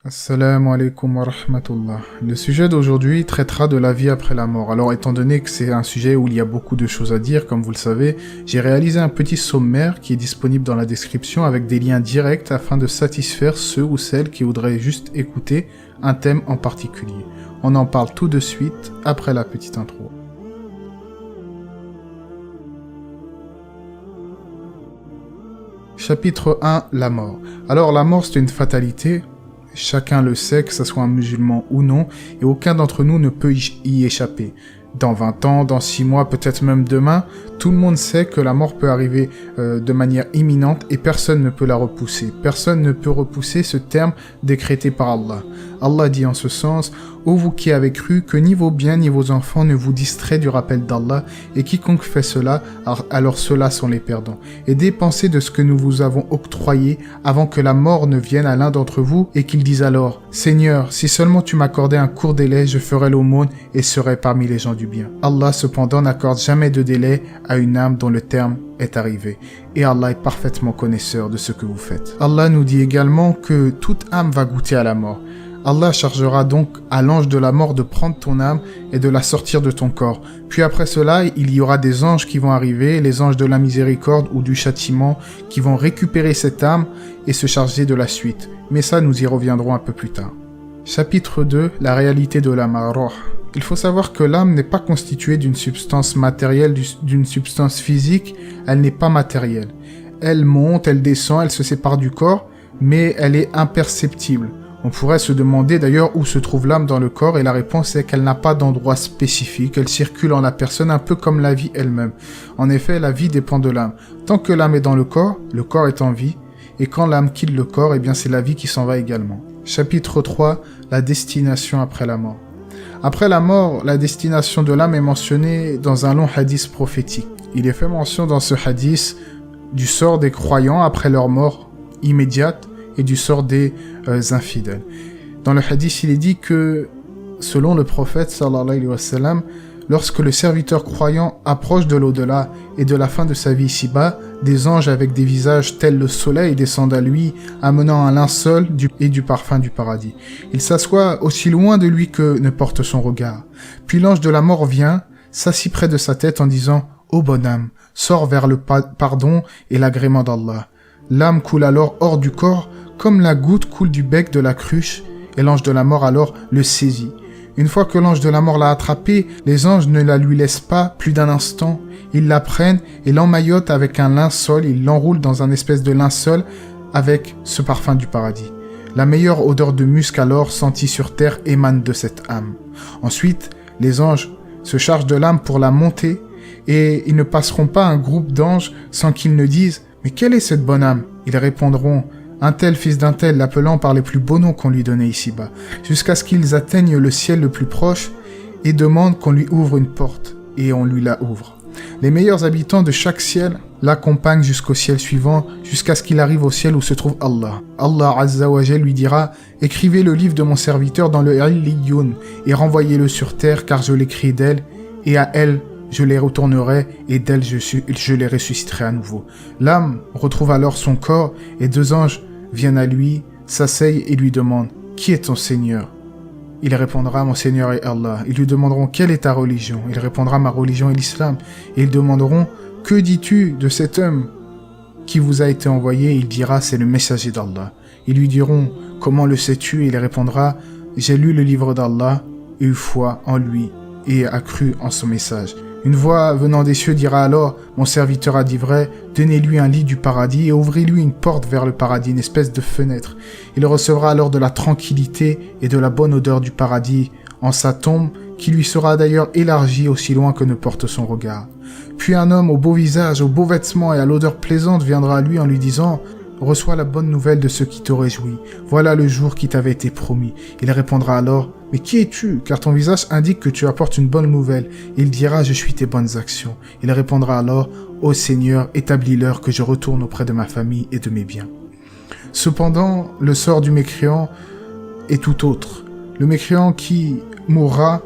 Assalamu alaikum wa rahmatullah. Le sujet d'aujourd'hui traitera de la vie après la mort. Alors, étant donné que c'est un sujet où il y a beaucoup de choses à dire, comme vous le savez, j'ai réalisé un petit sommaire qui est disponible dans la description avec des liens directs afin de satisfaire ceux ou celles qui voudraient juste écouter un thème en particulier. On en parle tout de suite après la petite intro. Chapitre 1, la mort. Alors, la mort, c'est une fatalité. Chacun le sait, que ce soit un musulman ou non, et aucun d'entre nous ne peut y échapper. Dans 20 ans, dans 6 mois, peut-être même demain, tout le monde sait que la mort peut arriver de manière imminente et personne ne peut la repousser. Personne ne peut repousser ce terme décrété par Allah. Allah dit en ce sens: « Ô vous qui avez cru que ni vos biens ni vos enfants ne vous distraient du rappel d'Allah, et quiconque fait cela, alors ceux-là sont les perdants. Et dépensez de ce que nous vous avons octroyé avant que la mort ne vienne à l'un d'entre vous, et qu'il dise alors: Seigneur, si seulement tu m'accordais un court délai, je ferais l'aumône et serais parmi les gens du bien. Allah cependant n'accorde jamais de délai à une âme dont le terme est arrivé. Et Allah est parfaitement connaisseur de ce que vous faites. » Allah nous dit également que toute âme va goûter à la mort. Allah chargera donc à l'ange de la mort de prendre ton âme et de la sortir de ton corps. Puis après cela, il y aura des anges qui vont arriver, les anges de la miséricorde ou du châtiment, qui vont récupérer cette âme et se charger de la suite. Mais ça, nous y reviendrons un peu plus tard. Chapitre 2, la réalité de l'âme. Il faut savoir que l'âme n'est pas constituée d'une substance matérielle, d'une substance physique, elle n'est pas matérielle. Elle monte, elle descend, elle se sépare du corps, mais elle est imperceptible. On pourrait se demander d'ailleurs où se trouve l'âme dans le corps, et la réponse est qu'elle n'a pas d'endroit spécifique, elle circule en la personne un peu comme la vie elle-même. En effet, la vie dépend de l'âme. Tant que l'âme est dans le corps est en vie, et quand l'âme quitte le corps, eh bien c'est la vie qui s'en va également. Chapitre 3, la destination après la mort. Après la mort, la destination de l'âme est mentionnée dans un long hadith prophétique. Il est fait mention dans ce hadith du sort des croyants après leur mort immédiate, et du sort des infidèles. Dans le hadith, il est dit que, selon le prophète sallallahu alayhi wa sallam, lorsque le serviteur croyant approche de l'au-delà et de la fin de sa vie ici-bas, des anges avec des visages tels le soleil descendent à lui, amenant un linceul et du parfum du paradis. Il s'assoit aussi loin de lui que ne porte son regard. Puis l'ange de la mort vient, s'assit près de sa tête en disant: « Ô bonne âme, sors vers le pardon et l'agrément d'Allah. » L'âme coule alors hors du corps, comme la goutte coule du bec de la cruche, et l'ange de la mort alors le saisit. Une fois que l'ange de la mort l'a attrapé, les anges ne la lui laissent pas plus d'un instant. Ils la prennent et l'emmaillotent avec un linceul, ils l'enroulent dans un espèce de linceul avec ce parfum du paradis. La meilleure odeur de musc alors sentie sur terre émane de cette âme. Ensuite, les anges se chargent de l'âme pour la monter, et ils ne passeront pas un groupe d'anges sans qu'ils ne disent: « Mais quelle est cette bonne âme ?» Ils répondront: « Un tel fils d'un tel », l'appelant par les plus beaux noms qu'on lui donnait ici-bas, jusqu'à ce qu'ils atteignent le ciel le plus proche et demandent qu'on lui ouvre une porte, et on lui la ouvre. Les meilleurs habitants de chaque ciel l'accompagnent jusqu'au ciel suivant, jusqu'à ce qu'il arrive au ciel où se trouve Allah. Allah Azza wa Jal lui dira: « Écrivez le livre de mon serviteur dans le Illiyoun et renvoyez-le sur terre, car je l'écris d'elle, et à elle je les retournerai, et d'elle je les ressusciterai à nouveau. » L'âme retrouve alors son corps, et deux anges viennent à lui, s'asseyent et lui demandent: « Qui est ton Seigneur ?» Il répondra: « Mon Seigneur est Allah. » Ils lui demanderont: « Quelle est ta religion ?» Il répondra: « Ma religion est l'islam. » Et ils demanderont: « Que dis-tu de cet homme qui vous a été envoyé ?» Il dira: « C'est le messager d'Allah. » Ils lui diront: « Comment le sais-tu ?» Il répondra: « J'ai lu le livre d'Allah, et eu foi en lui, et a cru en son message. » Une voix venant des cieux dira alors: « Mon serviteur a dit vrai, donnez-lui un lit du paradis et ouvrez-lui une porte vers le paradis, une espèce de fenêtre. Il recevra alors de la tranquillité et de la bonne odeur du paradis en sa tombe, qui lui sera d'ailleurs élargie aussi loin que ne porte son regard. Puis un homme au beau visage, aux beaux vêtements et à l'odeur plaisante viendra à lui en lui disant: « Reçois la bonne nouvelle de ce qui te réjouit. Voilà le jour qui t'avait été promis. » Il répondra alors: « Mais qui es-tu? Car ton visage indique que tu apportes une bonne nouvelle. » Il dira: « Je suis tes bonnes actions. » Il répondra alors: « Ô Seigneur, établis l'heure que je retourne auprès de ma famille et de mes biens. » Cependant, le sort du mécréant est tout autre. Le mécréant qui mourra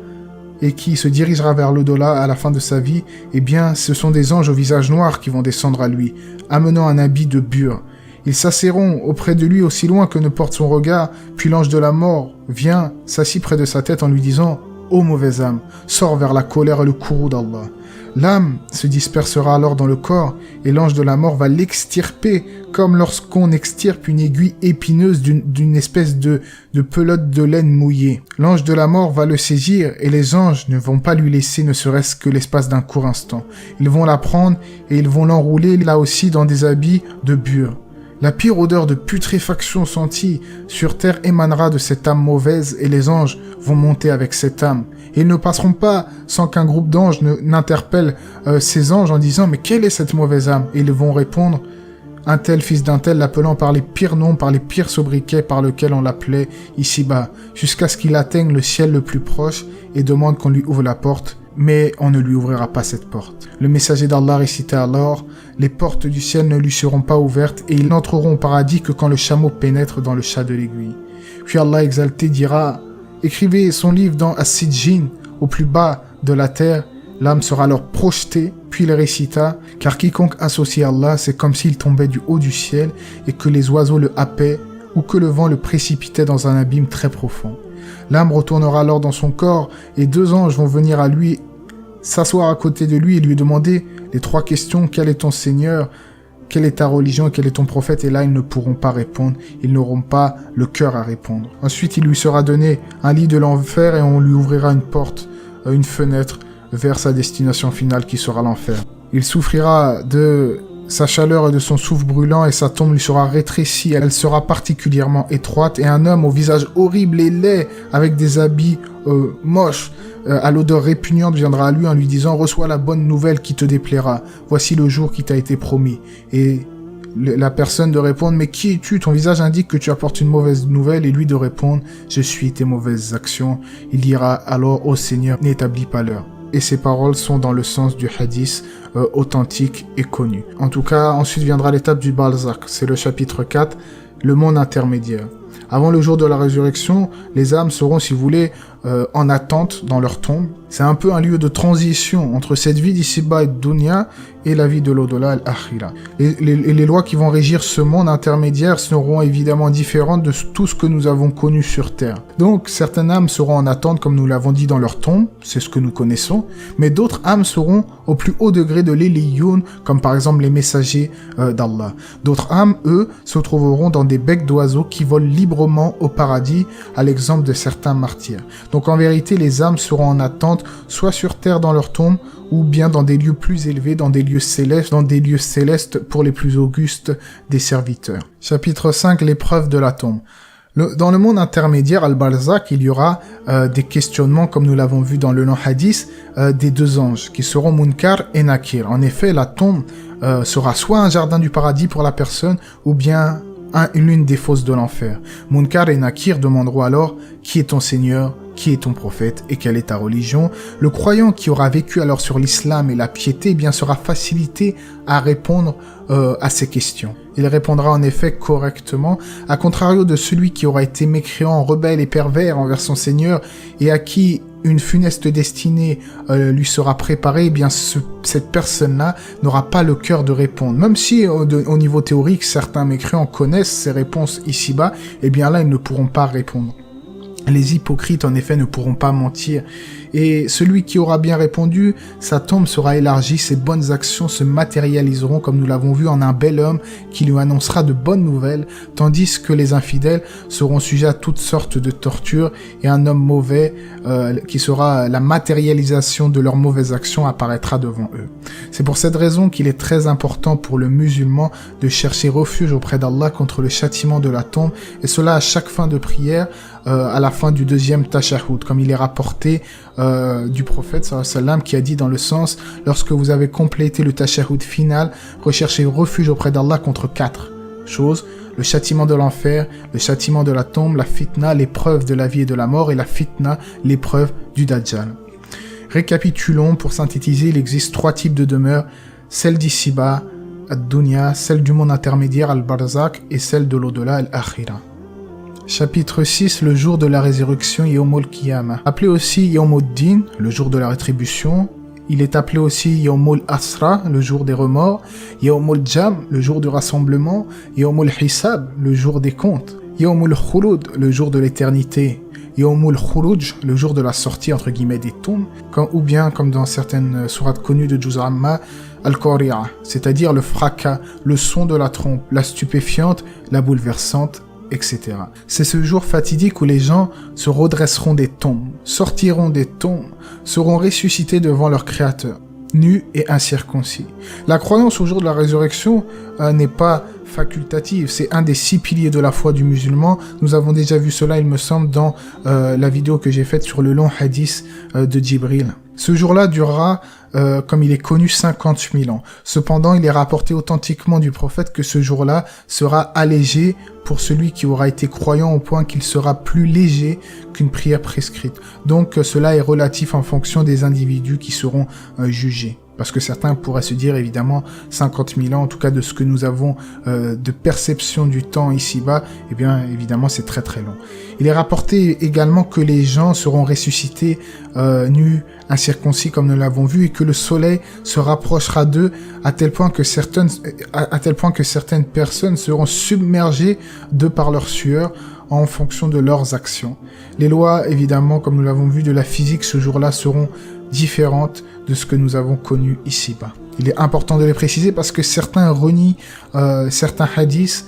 et qui se dirigera vers l'au-delà à la fin de sa vie, eh bien, ce sont des anges au visage noir qui vont descendre à lui, amenant un habit de bure. Ils s'asserront auprès de lui aussi loin que ne porte son regard, puis l'ange de la mort vient, s'assit près de sa tête en lui disant « Ô mauvaise âme, sors vers la colère et le courroux d'Allah ». L'âme se dispersera alors dans le corps et l'ange de la mort va l'extirper comme lorsqu'on extirpe une aiguille épineuse d'une espèce de pelote de laine mouillée. L'ange de la mort va le saisir et les anges ne vont pas lui laisser ne serait-ce que l'espace d'un court instant. Ils vont la prendre et ils vont l'enrouler là aussi dans des habits de bure. La pire odeur de putréfaction sentie sur terre émanera de cette âme mauvaise et les anges vont monter avec cette âme. Et ils ne passeront pas sans qu'un groupe d'anges n'interpelle ces anges en disant « Mais quelle est cette mauvaise âme ?» Et ils vont répondre « Un tel fils d'un tel, l'appelant par les pires noms, par les pires sobriquets par lesquels on l'appelait ici-bas, jusqu'à ce qu'il atteigne le ciel le plus proche et demande qu'on lui ouvre la porte. Mais on ne lui ouvrira pas cette porte. Le messager d'Allah récita alors « Les portes du ciel ne lui seront pas ouvertes et ils n'entreront au paradis que quand le chameau pénètre dans le chat de l'aiguille. » Puis Allah exalté dira « Écrivez son livre dans As-Sijjin, au plus bas de la terre. » L'âme sera alors projetée, puis il récita « Car quiconque associe Allah, c'est comme s'il tombait du haut du ciel et que les oiseaux le happaient ou que le vent le précipitait dans un abîme très profond. » L'âme retournera alors dans son corps et 2 anges vont venir à lui, s'asseoir à côté de lui et lui demander les 3 questions. Quel est ton Seigneur? Quelle est ta religion? Quel est ton prophète? Et là, ils ne pourront pas répondre. Ils n'auront pas le cœur à répondre. Ensuite, il lui sera donné un lit de l'enfer et on lui ouvrira une porte, une fenêtre vers sa destination finale qui sera l'enfer. Il souffrira de sa chaleur et de son souffle brûlant et sa tombe lui sera rétrécie. Elle sera particulièrement étroite et un homme au visage horrible et laid avec des habits moches à l'odeur répugnante viendra à lui en lui disant « Reçois la bonne nouvelle qui te déplaira. Voici le jour qui t'a été promis. » Et la personne de répondre « Mais qui es-tu? Ton visage indique que tu apportes une mauvaise nouvelle. » Et lui de répondre « Je suis tes mauvaises actions. » Il dira alors « Ô Seigneur, n'établis pas l'heure. » Et ces paroles sont dans le sens du hadith authentique et connu. En tout cas, ensuite viendra l'étape du Barzakh. C'est le chapitre 4, le monde intermédiaire. Avant le jour de la résurrection, les âmes seront, si vous voulez, en attente dans leur tombe. C'est un peu un lieu de transition entre cette vie d'ici-bas et de dunya et la vie de l'au-delà, al-akhira. Les lois qui vont régir ce monde intermédiaire seront évidemment différentes de tout ce que nous avons connu sur Terre. Donc, certaines âmes seront en attente, comme nous l'avons dit, dans leur tombe, c'est ce que nous connaissons, mais d'autres âmes seront au plus haut degré de l'Eliyoun, comme par exemple les messagers d'Allah. D'autres âmes, eux, se trouveront dans des becs d'oiseaux qui volent librement au paradis, à l'exemple de certains martyrs. Donc en vérité, les âmes seront en attente, soit sur terre dans leur tombe, ou bien dans des lieux plus élevés, dans des lieux célestes pour les plus augustes des serviteurs. Chapitre 5, l'épreuve de la tombe. Dans le monde intermédiaire, al-Barzakh, il y aura des questionnements, comme nous l'avons vu dans le long hadith, des 2 anges, qui seront Munkar et Nakir. En effet, la tombe sera soit un jardin du paradis pour la personne, ou bien l'une des fosses de l'enfer. Munkar et Nakir demanderont alors « Qui est ton Seigneur ? Qui est ton prophète et quelle est ta religion ?» Le croyant qui aura vécu alors sur l'islam et la piété, eh bien sera facilité à répondre à ces questions. Il répondra en effet correctement, à contrario de celui qui aura été mécréant, rebelle et pervers envers son Seigneur et à qui une funeste destinée lui sera préparée, eh bien cette personne-là n'aura pas le cœur de répondre. Même si au niveau théorique, certains mécréants connaissent ces réponses ici-bas, eh bien là, ils ne pourront pas répondre. Les hypocrites, en effet, ne pourront pas mentir. Et celui qui aura bien répondu, sa tombe sera élargie, ses bonnes actions se matérialiseront, comme nous l'avons vu, en un bel homme qui lui annoncera de bonnes nouvelles, tandis que les infidèles seront sujets à toutes sortes de tortures, et un homme mauvais, qui sera la matérialisation de leurs mauvaises actions, apparaîtra devant eux. C'est pour cette raison qu'il est très important pour le musulman de chercher refuge auprès d'Allah contre le châtiment de la tombe, et cela à chaque fin de prière, à la fin du 2e tashahhud, comme il est rapporté du prophète sallallahu alayhi wa sallam qui a dit dans le sens « Lorsque vous avez complété le tashahhud final, recherchez refuge auprès d'Allah contre 4 choses, le châtiment de l'enfer, le châtiment de la tombe, la fitna, l'épreuve de la vie et de la mort, et la fitna, l'épreuve du Dajjal. » Récapitulons, pour synthétiser, il existe 3 types de demeures, celle d'ici-bas, ad-dunya, celle du monde intermédiaire, al-Barzakh, et celle de l'au-delà, al-Akhira. Chapitre 6, le jour de la résurrection, Yawmul Qiyamah. Appelé aussi Yawmuddin, le jour de la rétribution, Il est appelé aussi Yawmul Asra, le jour des remords, Yawmul Jam, le jour du rassemblement, Yawmul Hisab, le jour des comptes, Yawmul Khulud, le jour de l'éternité, Yawmul Khuruj, le jour de la sortie entre guillemets des tombes, ou bien comme dans certaines sourates connues de Juz Amma, Al-Qari'a, c'est-à-dire le fracas, le son de la trompe, la stupéfiante, la bouleversante, etc. C'est ce jour fatidique où les gens se redresseront des tombes, sortiront des tombes, seront ressuscités devant leur Créateur, nus et incirconcis. La croyance au jour de la résurrection n'est pas facultative, c'est un des 6 piliers de la foi du musulman. Nous avons déjà vu cela, il me semble, dans la vidéo que j'ai faite sur le long hadith de Djibril. Ce jour-là durera, comme il est connu, 50 000 ans. Cependant, il est rapporté authentiquement du prophète que ce jour-là sera allégé pour celui qui aura été croyant au point qu'il sera plus léger qu'une prière prescrite. Donc cela est relatif en fonction des individus qui seront jugés. Parce que certains pourraient se dire, évidemment, 50 000 ans, en tout cas de ce que nous avons de perception du temps ici-bas, eh bien, évidemment, c'est très très long. Il est rapporté également que les gens seront ressuscités nus, incirconcis, comme nous l'avons vu, et que le soleil se rapprochera d'eux à tel point que certaines personnes seront submergées de par leur sueur en fonction de leurs actions. Les lois, évidemment, comme nous l'avons vu, de la physique ce jour-là seront différentes de ce que nous avons connu ici-bas. Il est important de les préciser parce que certains renient certains hadiths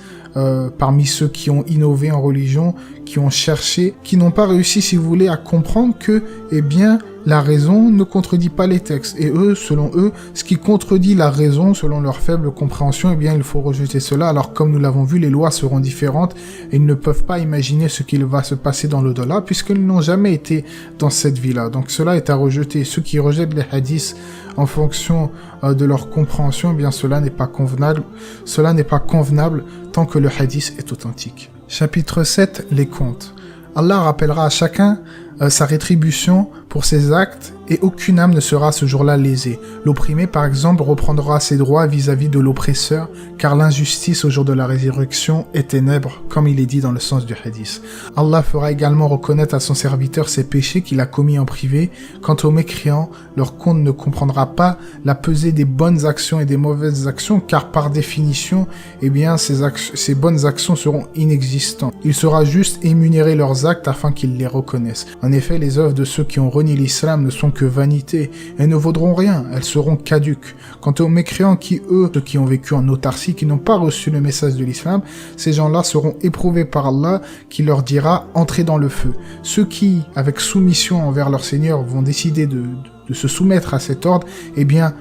parmi ceux qui ont innové en religion, qui ont cherché, qui n'ont pas réussi, si vous voulez, à comprendre que, eh bien, la raison ne contredit pas les textes. Et eux, selon eux, ce qui contredit la raison, selon leur faible compréhension, eh bien, il faut rejeter cela. Alors, comme nous l'avons vu, les lois seront différentes et ils ne peuvent pas imaginer ce qu'il va se passer dans l'au-delà puisqu'ils n'ont jamais été dans cette vie-là. Donc, cela est à rejeter. Ceux qui rejettent les hadiths en fonction de leur compréhension, eh bien, cela n'est pas convenable. Cela n'est pas convenable tant que le hadith est authentique. Chapitre 7, les comptes. Allah rappellera à chacun sa rétribution pour ses actes et aucune âme ne sera ce jour-là lésée. L'opprimé, par exemple, reprendra ses droits vis-à-vis de l'oppresseur, car l'injustice au jour de la résurrection est ténèbre, comme il est dit dans le sens du hadith. Allah fera également reconnaître à son serviteur ses péchés qu'il a commis en privé. Quant aux mécréants, leur compte ne comprendra pas la pesée des bonnes actions et des mauvaises actions, car par définition, eh bien, ces bonnes actions seront inexistantes. Il sera juste énumérer leurs actes afin qu'ils les reconnaissent. En effet, les œuvres de ceux qui ont renié l'islam ne sont que vanité et ne vaudront rien, elles seront caduques. Quant aux mécréants ceux qui ont vécu en autarcie, qui n'ont pas reçu le message de l'islam, ces gens-là seront éprouvés par Allah qui leur dira « entrez dans le feu ». Ceux qui, avec soumission envers leur Seigneur, vont décider de se soumettre à cet ordre, eh bien,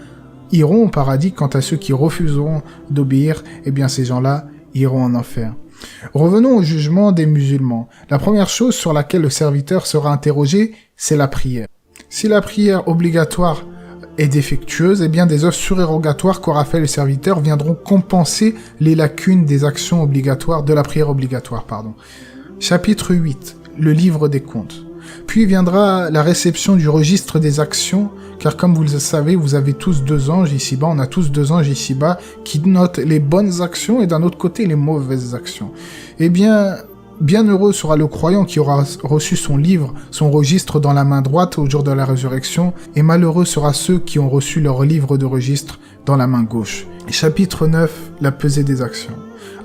iront au paradis. Quant à ceux qui refuseront d'obéir, eh bien, ces gens-là iront en enfer. Revenons au jugement des musulmans. La première chose sur laquelle le serviteur sera interrogé, c'est la prière. Si la prière obligatoire est défectueuse, eh bien des œuvres surérogatoires qu'aura fait le serviteur viendront compenser les lacunes des actions obligatoires, de la prière obligatoire, Chapitre 8, le livre des comptes. Puis viendra la réception du registre des actions, car comme vous le savez, vous avez tous 2 anges ici-bas, on a tous 2 anges ici-bas, qui notent les bonnes actions et d'un autre côté les mauvaises actions. Eh bien, bienheureux sera le croyant qui aura reçu son livre, son registre dans la main droite au jour de la résurrection, et malheureux sera ceux qui ont reçu leur livre de registre dans la main gauche. Chapitre 9, la pesée des actions.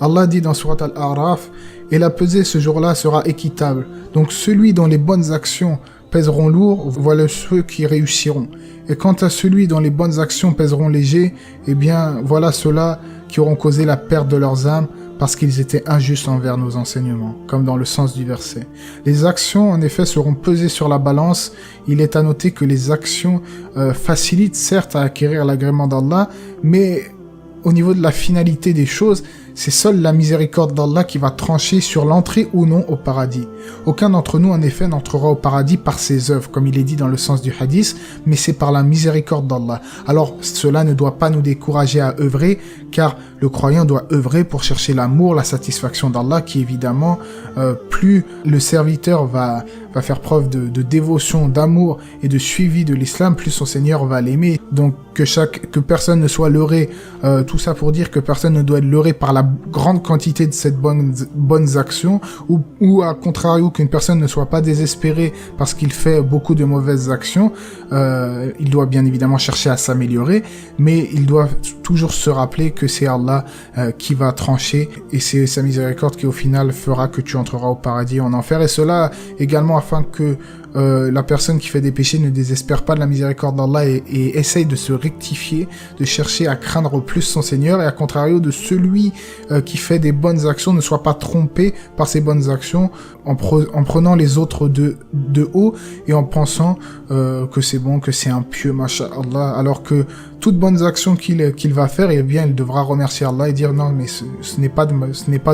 Allah dit dans Surat Al-A'raf, « Et la pesée ce jour-là sera équitable. Donc celui dont les bonnes actions pèseront lourd, voilà ceux qui réussiront. Et quant à celui dont les bonnes actions pèseront léger, eh bien voilà ceux-là qui auront causé la perte de leurs âmes parce qu'ils étaient injustes envers nos enseignements, comme dans le sens du verset. Les actions, en effet, seront pesées sur la balance. Il est à noter que les actions facilitent certes à acquérir l'agrément d'Allah, mais au niveau de la finalité des choses, c'est seule la miséricorde d'Allah qui va trancher sur l'entrée ou non au paradis. Aucun d'entre nous, en effet, n'entrera au paradis par ses œuvres, comme il est dit dans le sens du hadith, mais c'est par la miséricorde d'Allah. Alors, cela ne doit pas nous décourager à œuvrer, car le croyant doit œuvrer pour chercher l'amour, la satisfaction d'Allah, qui évidemment, plus le serviteur va faire preuve de dévotion, d'amour et de suivi de l'islam, plus son Seigneur va l'aimer. Donc que personne ne soit leurré, tout ça pour dire que personne ne doit être leurré par la la grande quantité de cette bonnes actions, ou à contrario qu'une personne ne soit pas désespérée parce qu'il fait beaucoup de mauvaises actions, il doit bien évidemment chercher à s'améliorer, mais il doit toujours se rappeler que c'est Allah qui va trancher, et c'est sa miséricorde qui au final fera que tu entreras au paradis et en enfer, et cela également afin que la personne qui fait des péchés ne désespère pas de la miséricorde d'Allah et essaye de se rectifier, de chercher à craindre plus son Seigneur, et à contrario de celui qui fait des bonnes actions ne soit pas trompé par ses bonnes actions en prenant les autres de haut et en pensant que c'est bon, que c'est un pieux, masha'Allah, alors que toutes bonnes actions qu'il va faire, eh bien, il devra remercier Allah et dire non, mais ce n'est pas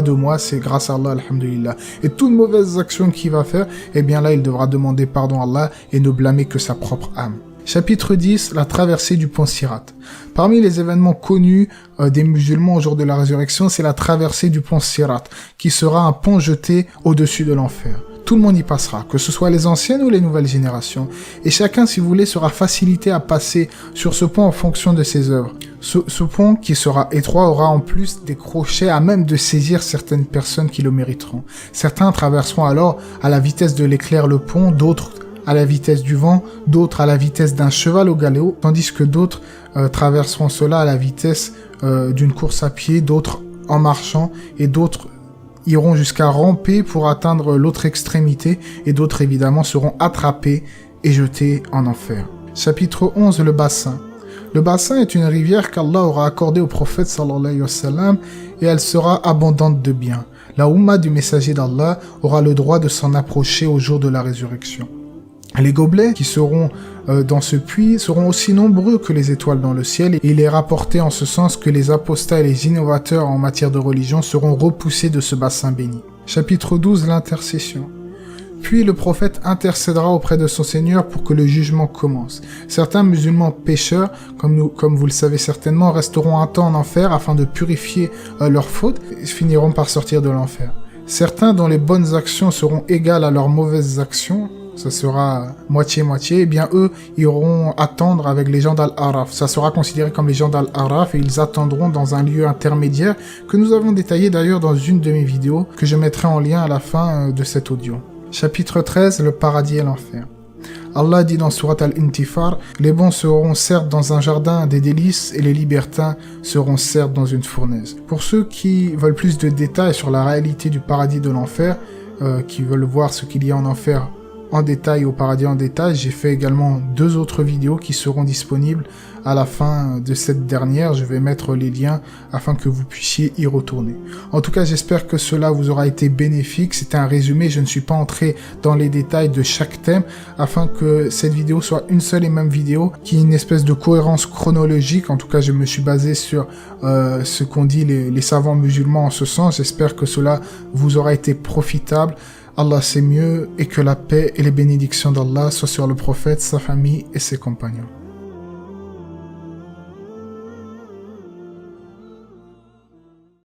de moi, c'est grâce à Allah, alhamdulillah. Et toutes mauvaises actions qu'il va faire, eh bien là, il devra demander pardon à Allah et ne blâmer que sa propre âme. Chapitre 10, la traversée du pont Sirat. Parmi les événements connus des musulmans au jour de la résurrection, c'est la traversée du pont Sirat, qui sera un pont jeté au-dessus de l'enfer. Tout le monde y passera, que ce soit les anciennes ou les nouvelles générations. Et chacun, si vous voulez, sera facilité à passer sur ce pont en fonction de ses œuvres. Ce pont, qui sera étroit, aura en plus des crochets à même de saisir certaines personnes qui le mériteront. Certains traverseront alors à la vitesse de l'éclair le pont, d'autres à la vitesse du vent, d'autres à la vitesse d'un cheval au galop, tandis que d'autres traverseront cela à la vitesse d'une course à pied, d'autres en marchant, et d'autres iront jusqu'à ramper pour atteindre l'autre extrémité, et d'autres évidemment seront attrapés et jetés en enfer. Chapitre 11, le bassin. Le bassin est une rivière qu'Allah aura accordée au prophète sallallahu alayhi wa sallam, et elle sera abondante de biens. La Ummah du messager d'Allah aura le droit de s'en approcher au jour de la résurrection. Les gobelets qui seront dans ce puits seront aussi nombreux que les étoiles dans le ciel, et il est rapporté en ce sens que les apostats et les innovateurs en matière de religion seront repoussés de ce bassin béni. Chapitre 12, l'intercession. Puis le prophète intercédera auprès de son Seigneur pour que le jugement commence. Certains musulmans pécheurs, comme vous le savez certainement, resteront un temps en enfer afin de purifier leurs fautes et finiront par sortir de l'enfer. Certains dont les bonnes actions seront égales à leurs mauvaises actions, ça sera moitié-moitié, eh bien eux iront attendre avec les gens d'Al-Araf. Ça sera considéré comme les gens d'Al-Araf, et ils attendront dans un lieu intermédiaire que nous avons détaillé d'ailleurs dans une de mes vidéos que je mettrai en lien à la fin de cet audio. Chapitre 13, le paradis et l'enfer. Allah dit dans Surat Al-Intifar, les bons seront certes dans un jardin des délices et les libertins seront certes dans une fournaise. Pour ceux qui veulent plus de détails sur la réalité du paradis et de l'enfer, qui veulent voir ce qu'il y a en enfer en détail, au paradis en détail, j'ai fait également 2 autres vidéos qui seront disponibles à la fin de cette dernière. Je vais mettre les liens afin que vous puissiez y retourner. En tout cas, j'espère que cela vous aura été bénéfique. C'était un résumé, je ne suis pas entré dans les détails de chaque thème afin que cette vidéo soit une seule et même vidéo qui ait une espèce de cohérence chronologique. En tout cas, je me suis basé sur ce qu'ont dit les savants musulmans en ce sens. J'espère que cela vous aura été profitable. Allah c'est mieux, et que la paix et les bénédictions d'Allah soient sur le prophète, sa famille et ses compagnons.